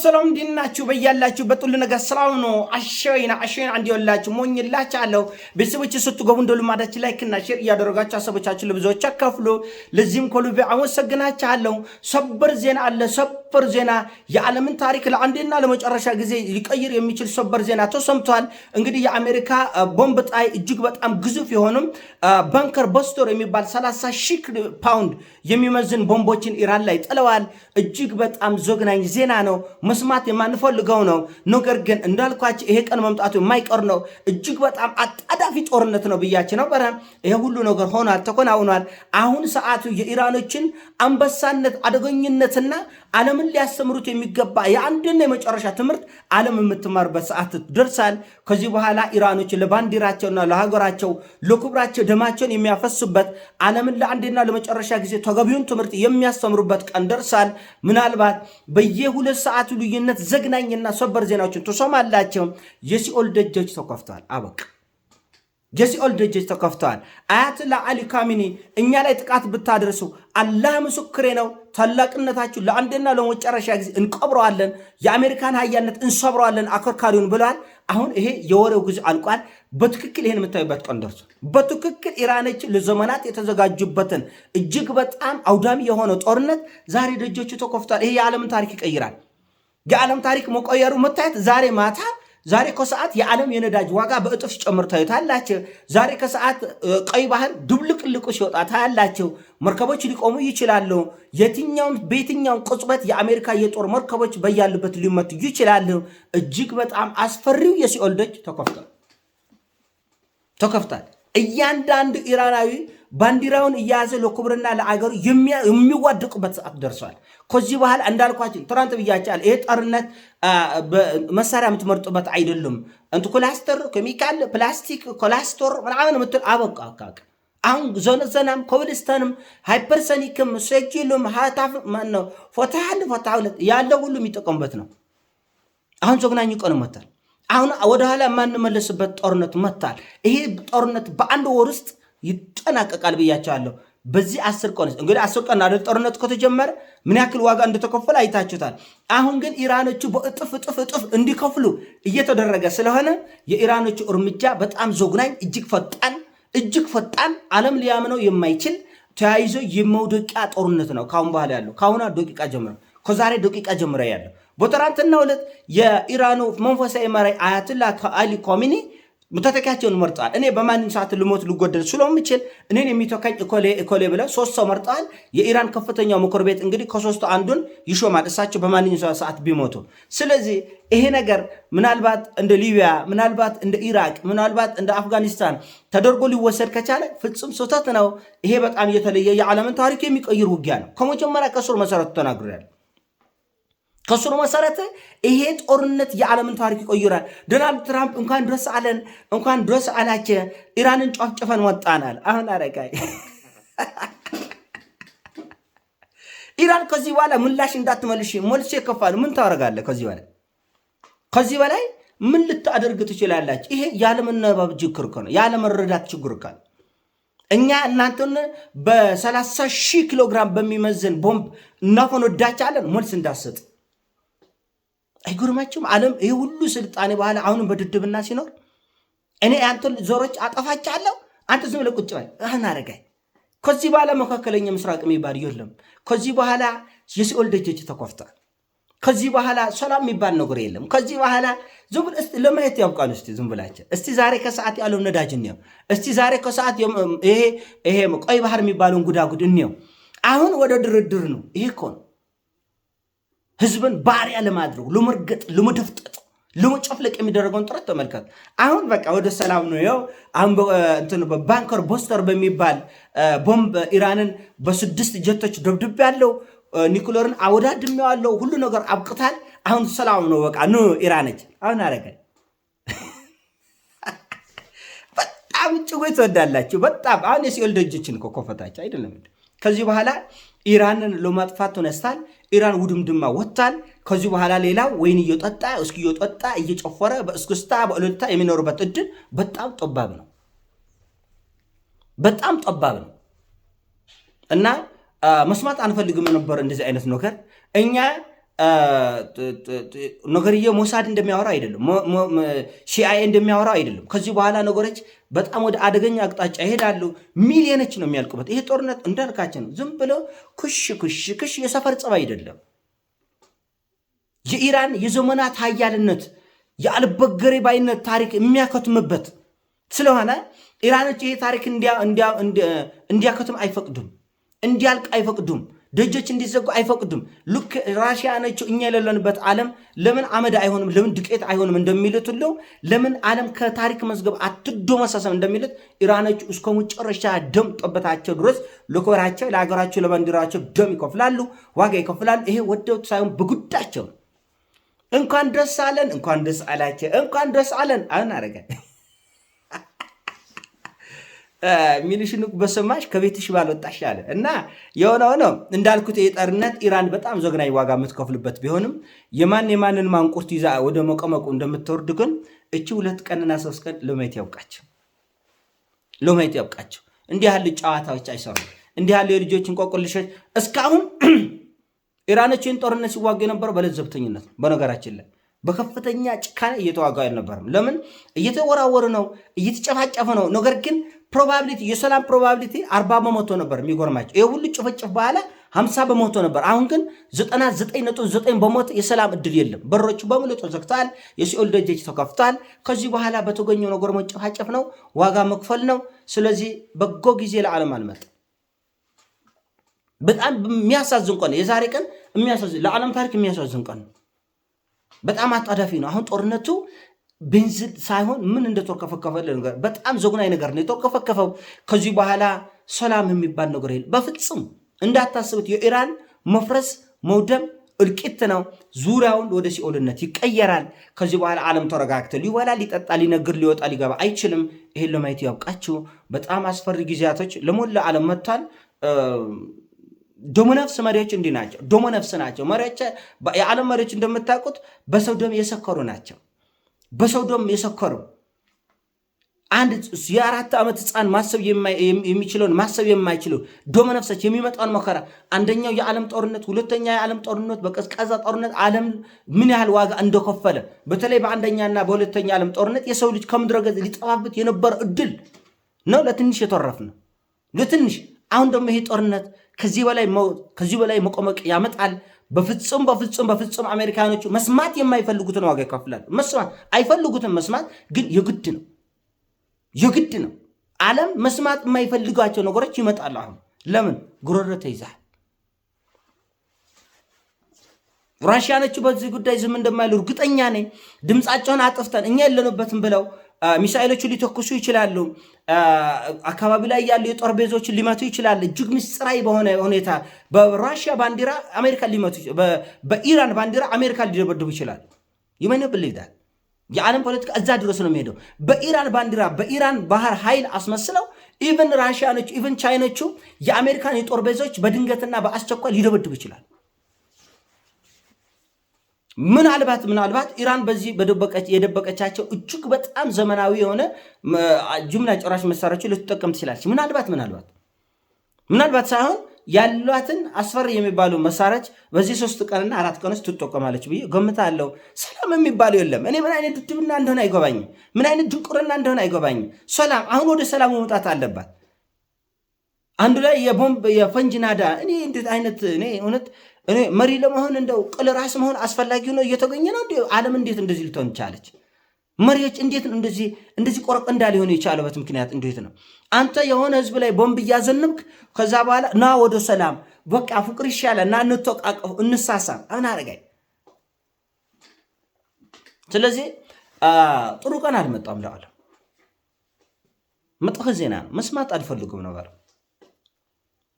ሰላም እንዲናችሁ በያላችሁ በጥሉ ነገር ሰላም ነው። አሸይና እንዲወላችሁ ሞኝላችሁ አለው። ቤተሰቦች ስትገቡ እንደ ልማዳችሁ ላይክ እና ሼር እያደረጋችሁ ሀሳቦቻችሁ ለብዙዎች አካፍሉ። ለዚህም ከልቤ አመሰግናችኋለሁ። ሰበር ዜና አለ። ሰበር ዜና የዓለምን ታሪክ ለአንዴና ለመጨረሻ ጊዜ ሊቀይር የሚችል ሰበር ዜና ተሰምቷል። እንግዲህ የአሜሪካ ቦምብ ጣይ እጅግ በጣም ግዙፍ የሆኑም ባንከር በስተር የሚባል 30,000 ፓውንድ የሚመዝን ቦምቦችን ኢራን ላይ ጥለዋል። እጅግ በጣም ዘግናኝ ዜና ነው። መስማት የማንፈልገው ነው። ነገር ግን እንዳልኳችሁ ይሄ ቀን መምጣቱ የማይቀር ነው። እጅግ በጣም አጣዳፊ ጦርነት ነው ብያችሁ ነበረ። ይሄ ሁሉ ነገር ሆኗል፣ ተከናውኗል። አሁን ሰዓቱ የኢራኖችን አንበሳነት፣ አደገኝነትና ዓለምን ሊያስተምሩት የሚገባ የአንድና የመጨረሻ ትምህርት ዓለም የምትማርበት ሰዓት ደርሳል። ከዚህ በኋላ ኢራኖች ለባንዲራቸውና ለሀገራቸው ለክብራቸው ደማቸውን የሚያፈሱበት ዓለምን ለአንድና ለመጨረሻ ጊዜ ተገቢውን ትምህርት የሚያስተምሩበት ቀን ደርሳል። ምናልባት በየሁለት ሰዓቱ ልዩነት ዘግናኝና ሰበር ዜናዎችን ትሰማላቸው። የሲኦል ደጆች ተከፍተዋል። አበቃ። የሲኦል ደጆች ተከፍተዋል። አያቶላ አሊ ካሚኒ እኛ ላይ ጥቃት ብታደርሱ አላህ ምስክሬ ነው፣ ታላቅነታችሁ ለአንድና ለመጨረሻ ጊዜ እንቀብረዋለን፣ የአሜሪካን ሀያልነት እንሰብረዋለን አከርካሪውን ብለዋል። አሁን ይሄ የወሬው ጊዜ አልቋል። በትክክል ይሄን የምታዩበት ቀን ደርሷል። በትክክል ኢራኖችን ለዘመናት የተዘጋጁበትን እጅግ በጣም አውዳሚ የሆነ ጦርነት ዛሬ ደጆቹ ተከፍተዋል። ይሄ የዓለምን ታሪክ ይቀይራል። የዓለም ታሪክ መቆየሩ መታየት ዛሬ ማታ ዛሬ ከሰዓት የዓለም የነዳጅ ዋጋ በእጥፍ ሲጨምር ታዩታላችሁ። ዛሬ ከሰዓት ቀይ ባህር ድብልቅልቁ ሲወጣ ታያላችሁ። መርከቦች ሊቆሙ ይችላሉ። በየትኛውም ቅጽበት የአሜሪካ የጦር መርከቦች በያሉበት ሊመቱ ይችላሉ። እጅግ በጣም አስፈሪው የሲኦል ደጅ ተከፍቷል። እያንዳንዱ ኢራናዊ ባንዲራውን እያያዘ ለክብርና ለአገሩ የሚዋደቁበት ሰዓት ደርሷል። ከዚህ በኋላ እንዳልኳችን ትናንት ብያችኋለሁ። ይሄ ጦርነት መሳሪያ የምትመርጡበት አይደለም። እንት ኮላስተር፣ ኬሚካል፣ ፕላስቲክ፣ ኮላስተር ምናምን ምትል አበቃ። አሁን ዘነዘናም ኮብልስተንም ሃይፐርሰኒክም ሴጅልም ሃታፍ ማነው ፎታሁለት ያለው ሁሉ የሚጠቀሙበት ነው። አሁን ዘግናኝ ቀን መጥቷል። አሁን ወደኋላ የማንመለስበት ጦርነት መጥቷል። ይሄ ጦርነት በአንድ ወር ውስጥ ይጠናቀቃል ብያቸዋለሁ። በዚህ 10 ቀን እንግዲህ 10 ቀን አይደል ጦርነት ከተጀመረ ምን ያክል ዋጋ እንደተከፈለ አይታችሁታል። አሁን ግን ኢራኖቹ በእጥፍ እንዲከፍሉ እየተደረገ ስለሆነ የኢራኖቹ እርምጃ በጣም ዘግናኝ፣ እጅግ ፈጣን ዓለም ሊያምነው የማይችል ተያይዞ የመውደቂያ ጦርነት ነው። ካሁን በኋላ ያለው ካሁን ደቂቃ ጀምሮ ከዛሬ ደቂቃ ጀምሮ ያለው በትናንትናው ዕለት የኢራኑ መንፈሳዊ መሪ አያቶላ አሊ ካሚኒ ተተኪያቸውን መርጠዋል። እኔ በማንም ሰዓት ልሞት ልጎደል ስለምችል እኔን የሚተካኝ እኮሌ ብለው 3 ሰው መርጠዋል። የኢራን ከፍተኛው ምክር ቤት እንግዲህ ከ3ቱ አንዱን ይሾማል፣ እሳቸው በማንም ሰዓት ቢሞቱ። ስለዚህ ይሄ ነገር ምናልባት እንደ ሊቢያ፣ ምናልባት እንደ ኢራቅ፣ ምናልባት እንደ አፍጋኒስታን ተደርጎ ሊወሰድ ከቻለ ፍጹም ስህተት ነው። ይሄ በጣም የተለየ የዓለምን ታሪክ የሚቀይር ውጊያ ነው። ከመጀመሪያ ከስሩ መሰረቱ ተናግሬያለሁ። ከስሩ መሰረት ይሄ ጦርነት የዓለምን ታሪክ ይቆይራል። ዶናልድ ትራምፕ እንኳን ድረስ አላቸው ኢራንን ጨፍጭፈን ወጣናል። አሁን አረጋይ ኢራን ከዚህ በኋላ ምላሽ እንዳትመልሽ መልሶ ይከፋሉ። ምን ታደርጋለህ? ከዚህ በላይ ምን ልታደርግ ትችላላችሁ? ይሄ ያለመናበብ ችግር ነው፣ ያለመረዳት ችግር ነው። እኛ እናንተን በ30,000 ኪሎ ግራም በሚመዝን ቦምብ እናፈነዳቻለን፣ መልስ እንዳሰጥ አይጎርማችሁም? ዓለም ይሄ ሁሉ ስልጣኔ በኋላ አሁንም በድድብና ሲኖር እኔ አንተን ዞሮች አጠፋቻለሁ፣ አንተ ዝም ብለህ ቁጭ በል። አሁን አረጋይ ከዚህ በኋላ መካከለኛ ምስራቅ የሚባል የለም። ከዚህ በኋላ የሲኦል ደጆች ተከፍተዋል። ከዚህ በኋላ ሰላም የሚባል ነገር የለም። ከዚህ በኋላ ዝም ብለህ እስቲ ለማየት ያውቃሉ። እስቲ ዝም ብላችሁ እስቲ ዛሬ ከሰዓት ያለው ነዳጅ እንየው። እስቲ ዛሬ ከሰዓት ይሄ ቀይ ባህር የሚባለውን ጉዳጉድ እንየው። አሁን ወደ ድርድር ነው። ይሄ እኮ ነው ህዝብን ባሪያ ለማድረግ ለመርገጥ፣ ለመደፍጠጥ፣ ለመጨፍለቅ የሚደረገውን ጥረት ተመልከት። አሁን በቃ ወደ ሰላም ነው። ያው አሁን በባንከር በስተር በሚባል ቦምብ ኢራንን በ6 ጀቶች ደብድብ ያለው ኒኩለርን አወዳድሜው ያለው ሁሉ ነገር አብቅታል። አሁን ሰላም ነው። በቃ ኑ ኢራኖች አሁን አረገ በጣም ጭጎ ትወዳላችሁ። በጣም አሁን የሲኦል ደጆችን ከፈታችሁ አይደለም። ከዚህ በኋላ ኢራንን ለማጥፋት ተነስታል። ኢራን ውድምድማ ወጥታል። ከዚህ በኋላ ሌላው ወይን እየጠጣ እስኪ እየጠጣ እየጨፈረ በእስክስታ በእልልታ የሚኖርበት እድል በጣም ጠባብ ነው እና መስማት አንፈልግም ነበር እንደዚህ አይነት ነገር። እኛ ነገርዬ ሞሳድ እንደሚያወራው አይደለም፣ ሲአይኤ እንደሚያወራው አይደለም። ከዚህ በኋላ ነገሮች በጣም ወደ አደገኛ አቅጣጫ ይሄዳሉ። ሚሊዮኖች ነው የሚያልቁበት። ይሄ ጦርነት እንዳልካችን ዝም ብሎ ኩሽ ኩሽ ኩሽ የሰፈር ጸብ አይደለም። የኢራን የዘመናት ሀያልነት የአልበገሬ ባይነት ታሪክ የሚያከትምበት ስለሆነ ኢራኖች ይሄ ታሪክ እንዲያከትም አይፈቅዱም፣ እንዲያልቅ አይፈቅዱም፣ ደጆች እንዲዘጉ አይፈቅዱም። ልክ ራሽያኖቹ እኛ የሌለንበት ዓለም ለምን አመድ አይሆንም፣ ለምን ዱቄት አይሆንም እንደሚሉት ሁሉ ለምን ዓለም ከታሪክ መዝገብ አትደመሰስም እንደሚሉት ኢራኖቹ እስከ መጨረሻ ደም ጠበታቸው ድረስ ለኮራቸው፣ ለሀገራቸው፣ ለባንዲራቸው ደም ይከፍላሉ፣ ዋጋ ይከፍላሉ። ይሄ ወደው ሳይሆን በጉዳቸው። እንኳን ደስ አለን፣ እንኳን ደስ አላቸው፣ እንኳን ደስ አለን አናረገ ሚሊሽኑ በሰማሽ ከቤትሽ ባልወጣሽ አለ እና የሆነ ሆኖ እንዳልኩት የጦርነት ኢራን በጣም ዘግናኝ ዋጋ የምትከፍልበት ቢሆንም የማንን ማንቁርት ይዛ ወደ መቀመቁ እንደምትወርድ ግን እቺ 2 ቀንና 3 ቀን ለማየት ያውቃቸው። እንዲህ ያሉ ጨዋታዎች አይሰሩም። እንዲህ ያሉ የልጆችን ቆቁልሾች እስካሁን ኢራኖችን ጦርነት ሲዋጉ የነበረው በለዘብተኝነት ነው። በነገራችን ላይ በከፍተኛ ጭካኔ እየተዋጋ አልነበረም። ለምን? እየተወራወሩ ነው፣ እየተጨፋጨፈ ነው። ነገር ግን ፕሮባቢሊቲ የሰላም ፕሮባቢሊቲ 40% ነበር። የሚጎርማቸው ይህ ሁሉ ጭፍጭፍ በኋላ 50% ነበር። አሁን ግን 99.9% የሰላም እድል የለም። በሮቹ በሙሉ ተዘግተዋል። የሲኦል ደጆች ተከፍተዋል። ከዚህ በኋላ በተገኘው ነገር መጨፋጨፍ ነው፣ ዋጋ መክፈል ነው። ስለዚህ በጎ ጊዜ ለዓለም አልመጣም። በጣም የሚያሳዝን ቀን የዛሬ ቀን፣ የሚያሳዝን ለዓለም ታሪክ የሚያሳዝን ቀን ነው። በጣም አጣዳፊ ነው። አሁን ጦርነቱ ቤንዚን ሳይሆን ምን እንደተከፈከፈ ነገር በጣም ዘግናኝ ነገር ነው የተከፈከፈው። ከዚህ በኋላ ሰላም የሚባል ነገር የለም በፍጹም እንዳታስቡት። የኢራን መፍረስ መውደም እልቂት ነው። ዙሪያውን ወደ ሲኦልነት ይቀየራል። ከዚህ በኋላ ዓለም ተረጋግቶ ሊበላ፣ ሊጠጣ፣ ሊነግር፣ ሊወጣ፣ ሊገባ አይችልም። ይሄን ለማየት ያብቃችሁ። በጣም አስፈሪ ጊዜያቶች ለሞላ ዓለም መጥቷል። ደሞነፍስ መሪዎች እንዲህ ናቸው። ደሞነፍስ ናቸው መሪዎች። የዓለም መሪዎች እንደምታውቁት በሰው ደም የሰከሩ ናቸው። በሰው ደም የሰከሩ አንድ የ4 ዓመት ህፃን ማሰብ የሚችለውን ማሰብ የማይችለው ደሞነፍሶች የሚመጣውን መከራ፣ አንደኛው የዓለም ጦርነት፣ ሁለተኛ የዓለም ጦርነት፣ በቀዝቃዛ ጦርነት ዓለም ምን ያህል ዋጋ እንደከፈለ፣ በተለይ በአንደኛና በሁለተኛ ዓለም ጦርነት የሰው ልጅ ከምድረ ገጽ ሊጠፋበት የነበረ እድል ነው። ለትንሽ የተረፍ ነው ለትንሽ። አሁን ደግሞ ይሄ ጦርነት ከዚህ በላይ መቆመቅ ያመጣል። በፍጹም አሜሪካኖቹ መስማት የማይፈልጉትን ዋጋ ይከፍላሉ። መስማት አይፈልጉትም። መስማት ግን የግድ ነው። ዓለም መስማት የማይፈልጋቸው ነገሮች ይመጣሉ። አሁን ለምን ጉሮሮ ተይዛል። ራሽያኖቹ በዚህ ጉዳይ ዝም እንደማይሉ እርግጠኛ ነኝ። ድምፃቸውን አጥፍተን እኛ የለንበትም ብለው ሚሳኤሎቹ ሊተኩሱ ይችላሉ። አካባቢ ላይ ያሉ የጦር ቤዞችን ሊመቱ ይችላሉ። እጅግ ምስጢራዊ በሆነ ሁኔታ በራሽያ ባንዲራ አሜሪካ ሊመቱ፣ በኢራን ባንዲራ አሜሪካ ሊደበድቡ ይችላሉ። ይመነ ብልይዳል የዓለም ፖለቲካ እዛ ድረስ ነው የሚሄደው። በኢራን ባንዲራ በኢራን ባህር ኃይል አስመስለው ኢቨን ራሽያኖቹ ኢቨን ቻይኖቹ የአሜሪካን የጦር ቤዞች በድንገትና በአስቸኳይ ሊደበድቡ ይችላል። ምናልባት ኢራን በዚህ የደበቀቻቸው እጅግ በጣም ዘመናዊ የሆነ ጅምላ ጨራሽ መሳሪያዎች ልትጠቀም ትችላለች። ምናልባት ሳይሆን ያሏትን አስፈሪ የሚባሉ መሳሪያዎች በዚህ 3 ቀንና 4 ቀን ውስጥ ትጠቀማለች ብዬ ገምታለሁ። ሰላም የሚባለው የለም። እኔ ምን አይነት ድብድብና እንደሆነ አይገባኝም። ምን አይነት ድንቁርና እንደሆነ አይገባኝም። ሰላም አሁን ወደ ሰላሙ መምጣት አለባት። አንዱ ላይ የቦምብ የፈንጅ ናዳ እኔ እንዴት አይነት እኔ መሪ ለመሆን እንደው ቅል ራስ መሆን አስፈላጊ ሆኖ እየተገኘ ነው። ዓለም እንዴት እንደዚህ ልትሆን ቻለች? መሪዎች እንዴት እንደዚህ ቆረቅ እንዳሊሆኑ የቻለበት ምክንያት እንዴት ነው? አንተ የሆነ ህዝብ ላይ ቦምብ እያዘንብክ ከዛ በኋላ ና ወደ ሰላም በቃ ፍቅር ይሻላል እና እንተቃቀፉ እንሳሳም አሁን አረጋይ። ስለዚህ ጥሩ ቀን አልመጣም ለዓለም። መጥፎ ዜና መስማት አልፈልጉም ነበር።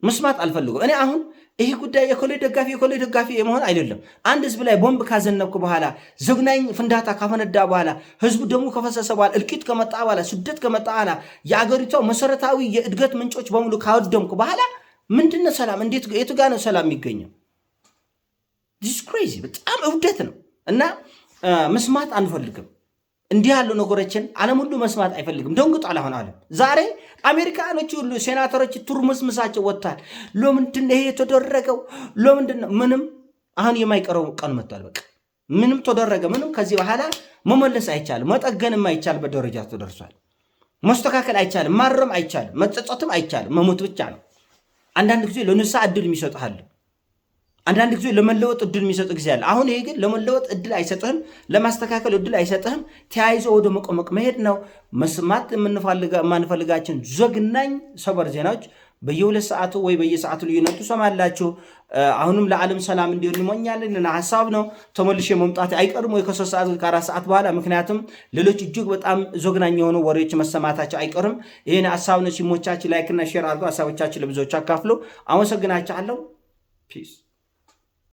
መስማት አልፈልጉም። እኔ አሁን ይሄ ጉዳይ የኮሌ ደጋፊ የመሆን አይደለም። አንድ ህዝብ ላይ ቦምብ ካዘነብኩ በኋላ ዘግናኝ ፍንዳታ ካፈነዳ በኋላ ህዝቡ ደግሞ ከፈሰሰ በኋላ እልቂት ከመጣ በኋላ ስደት ከመጣ በኋላ የአገሪቷ መሰረታዊ የእድገት ምንጮች በሙሉ ካወደምኩ በኋላ ምንድነው ሰላም? እንዴት የቱ ጋር ነው ሰላም የሚገኘው? ዲስ ክሬዚ በጣም እብደት ነው እና መስማት አንፈልግም። እንዲህ ያሉ ነገሮችን ዓለም ሁሉ መስማት አይፈልግም። ደንግጧል። አሁን ዓለም ዛሬ አሜሪካኖች ሁሉ ሴናተሮች ቱርምስምሳቸው ወጥቷል። ለምንድን ነው ይሄ የተደረገው? ለምንድን ነው? ምንም አሁን የማይቀረው ቀን መጥቷል። በቃ ምንም ተደረገ ምንም ከዚህ በኋላ መመለስ አይቻልም። መጠገንም አይቻልበት ደረጃ ተደርሷል። መስተካከል አይቻልም። ማረም አይቻልም። መጸጸትም አይቻልም። መሞት ብቻ ነው። አንዳንድ ጊዜ ለንስሐ እድል የሚሰጥሃል። አንዳንድ ጊዜ ለመለወጥ እድል የሚሰጥ ጊዜ አለ። አሁን ይሄ ግን ለመለወጥ እድል አይሰጥህም። ለማስተካከል እድል አይሰጥህም። ተያይዞ ወደ መቆመቅ መሄድ ነው። መስማት የማንፈልጋችን ዘግናኝ ሰበር ዜናዎች በየ2 ሰዓቱ ወይ በየሰዓቱ ልዩነቱ ሰማላችሁ። አሁንም ለዓለም ሰላም እንዲሆን እንሞኛለን ሐሳብ ነው። ተመልሼ መምጣት አይቀርም ወይ ከ3 ሰዓት ወይ ከ4 ሰዓት በኋላ ምክንያቱም ሌሎች እጅግ በጣም ዘግናኝ የሆኑ ወሬዎች መሰማታቸው አይቀርም። ይህን ሐሳብ ነው። ሲሞቻችሁ ላይክና ሼር አድርገው ሐሳቦቻችሁ ለብዙዎች አካፍሉ። አመሰግናችኋለሁ። ፒስ